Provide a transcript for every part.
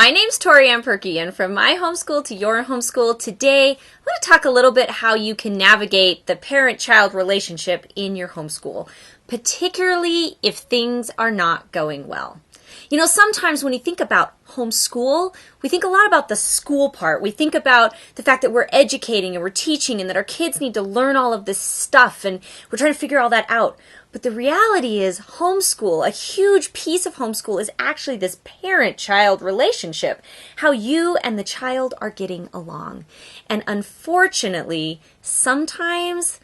My name's Tori Ann Perky, and from my homeschool to your homeschool, today I'm going to talk a little bit how you can navigate the parent-child relationship in your homeschool, particularly if things are not going well. You know, sometimes when you think about homeschool, we think a lot about the school part. We think about the fact that we're educating and we're teaching and that our kids need to learn all of this stuff and we're trying to figure all that out. But the reality is homeschool, a huge piece of homeschool is actually this parent-child relationship, how you and the child are getting along. And unfortunately, sometimes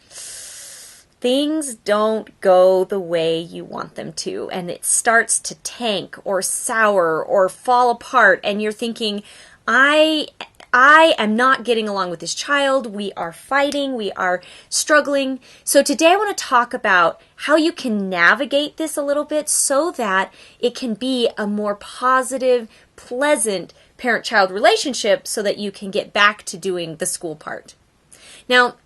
things don't go the way you want them to, and it starts to tank or sour or fall apart, and you're thinking, I am not getting along with this child. We are fighting. We are struggling. So today I want to talk about how you can navigate this a little bit so that it can be a more positive, pleasant parent-child relationship so that you can get back to doing the school part. Now,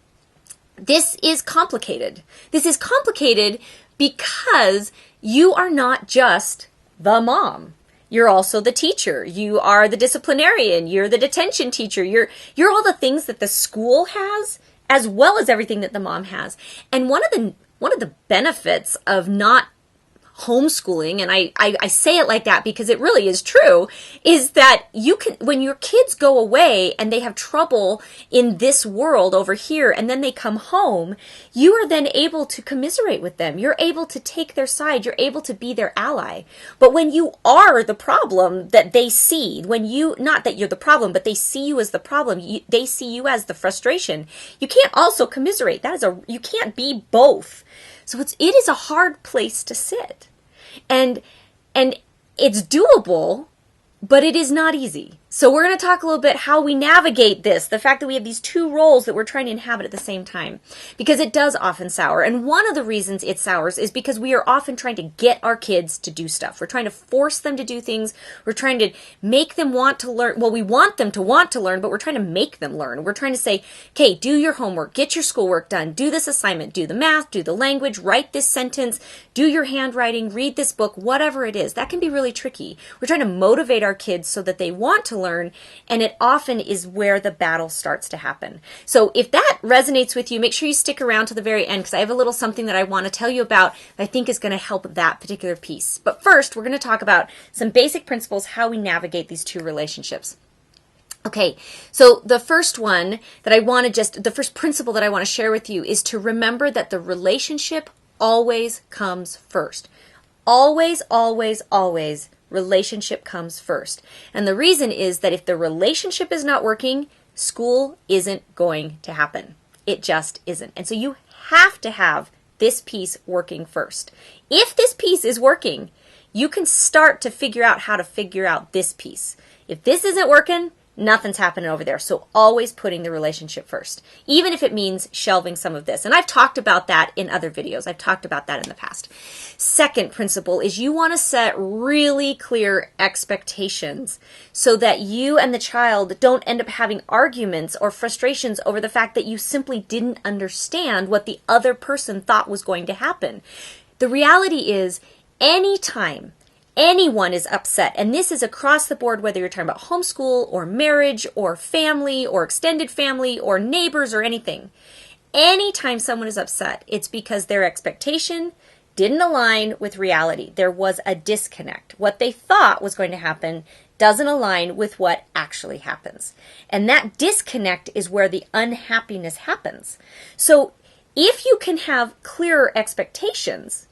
this is complicated. This is complicated because you are not just the mom. You're also the teacher. You are the disciplinarian. You're the detention teacher. You're all the things that the school has, as well as everything that the mom has. And one of the benefits of not homeschooling, and I say it like that because it really is true, is that you can, when your kids go away and they have trouble in this world over here and then they come home, you are then able to commiserate with them. You're able to take their side. You're able to be their ally. But when you are the problem that they see, when you, not that you're the problem, but they see you as the problem, they see you as the frustration, you can't also commiserate. You can't be both. So it is a hard place to sit. And it's doable, but it is not easy. So we're going to talk a little bit how we navigate this, the fact that we have these two roles that we're trying to inhabit at the same time, because it does often sour. And one of the reasons it sours is because we are often trying to get our kids to do stuff. We're trying to force them to do things. We're trying to make them want to learn. Well, we want them to want to learn, but we're trying to make them learn. We're trying to say, okay, do your homework, get your schoolwork done, do this assignment, do the math, do the language, write this sentence, do your handwriting, read this book, whatever it is. That can be really tricky. We're trying to motivate our kids so that they want to learn, and it often is where the battle starts to happen. So if that resonates with you, make sure you stick around to the very end because I have a little something that I want to tell you about that I think is going to help that particular piece. But first, we're going to talk about some basic principles, how we navigate these two relationships. Okay, so the first one that the first principle that I want to share with you is to remember that the relationship always comes first. Always, always, always. Relationship comes first. And the reason is that if the relationship is not working, school isn't going to happen. It just isn't. And so you have to have this piece working first. If this piece is working, you can start to figure out how to figure out this piece. If this isn't working, nothing's happening over there. So always putting the relationship first, even if it means shelving some of this. And I've talked about that in other videos. I've talked about that in the past. Second principle is you want to set really clear expectations so that you and the child don't end up having arguments or frustrations over the fact that you simply didn't understand what the other person thought was going to happen. The reality is, anytime anyone is upset, and this is across the board, whether you're talking about homeschool or marriage or family or extended family or neighbors or anything, anytime someone is upset, it's because their expectation didn't align with reality. There was a disconnect. What they thought was going to happen doesn't align with what actually happens. And that disconnect is where the unhappiness happens. So if you can have clearer expectations,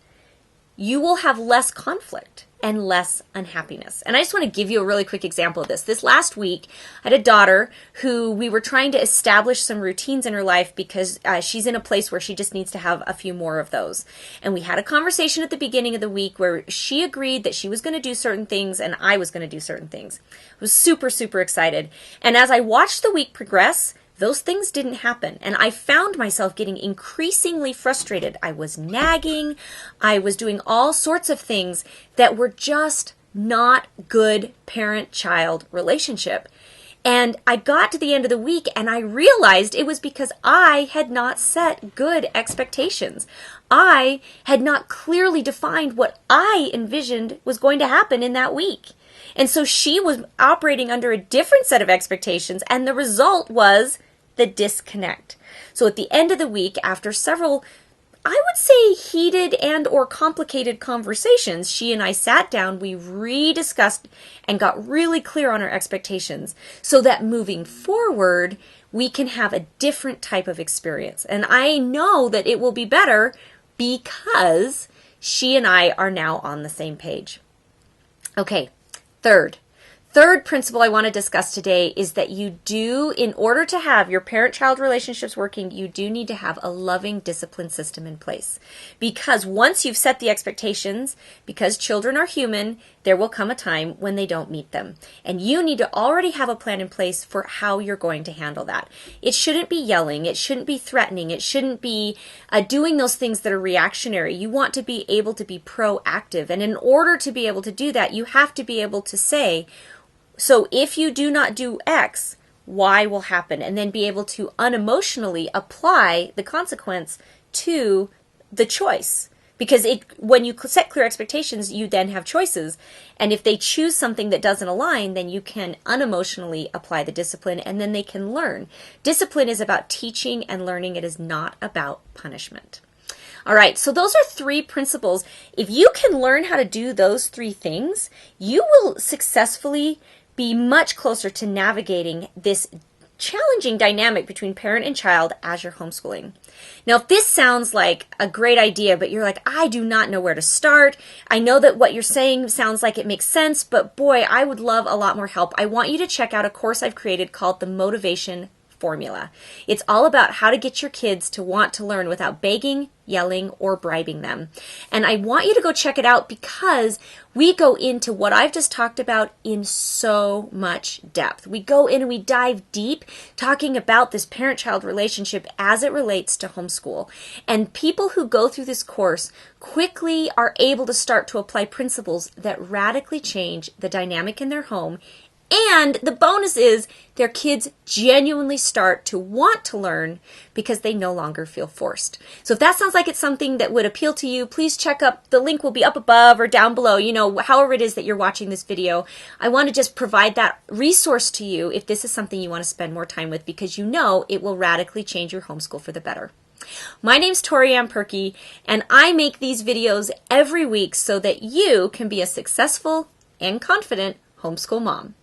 you will have less conflict and less unhappiness. And I just want to give you a really quick example of this. This last week, I had a daughter who we were trying to establish some routines in her life because she's in a place where she just needs to have a few more of those. And we had a conversation at the beginning of the week where she agreed that she was going to do certain things and I was going to do certain things. I was super, super excited. And as I watched the week progress, those things didn't happen. And I found myself getting increasingly frustrated. I was nagging. I was doing all sorts of things that were just not good parent-child relationship. And I got to the end of the week and I realized it was because I had not set good expectations. I had not clearly defined what I envisioned was going to happen in that week. And so she was operating under a different set of expectations, and the result was the disconnect. So at the end of the week, after several, I would say, heated and or complicated conversations, she and I sat down, we rediscussed and got really clear on our expectations so that moving forward, we can have a different type of experience. And I know that it will be better because she and I are now on the same page. Okay, third principle I want to discuss today is that you do, in order to have your parent-child relationships working, you do need to have a loving discipline system in place. Because once you've set the expectations, because children are human, there will come a time when they don't meet them. And you need to already have a plan in place for how you're going to handle that. It shouldn't be yelling. It shouldn't be threatening. It shouldn't be doing those things that are reactionary. You want to be able to be proactive. And in order to be able to do that, you have to be able to say, so if you do not do X, Y will happen, and then be able to unemotionally apply the consequence to the choice. Because when you set clear expectations, you then have choices. And if they choose something that doesn't align, then you can unemotionally apply the discipline, and then they can learn. Discipline is about teaching and learning. It is not about punishment. All right, so those are 3 principles. If you can learn how to do those 3 things, you will successfully be much closer to navigating this challenging dynamic between parent and child as you're homeschooling. Now, if this sounds like a great idea, but you're like, I do not know where to start. I know that what you're saying sounds like it makes sense, but boy, I would love a lot more help. I want you to check out a course I've created called the Motivation Formula. It's all about how to get your kids to want to learn without begging, yelling, or bribing them. And I want you to go check it out because we go into what I've just talked about in so much depth. We go in and we dive deep talking about this parent-child relationship as it relates to homeschool. And people who go through this course quickly are able to start to apply principles that radically change the dynamic in their home. And the bonus is their kids genuinely start to want to learn because they no longer feel forced. So if that sounds like it's something that would appeal to you, please check up. The link will be up above or down below, however it is that you're watching this video. I want to just provide that resource to you if this is something you want to spend more time with because you know it will radically change your homeschool for the better. My name's Toriann Perky, and I make these videos every week so that you can be a successful and confident homeschool mom.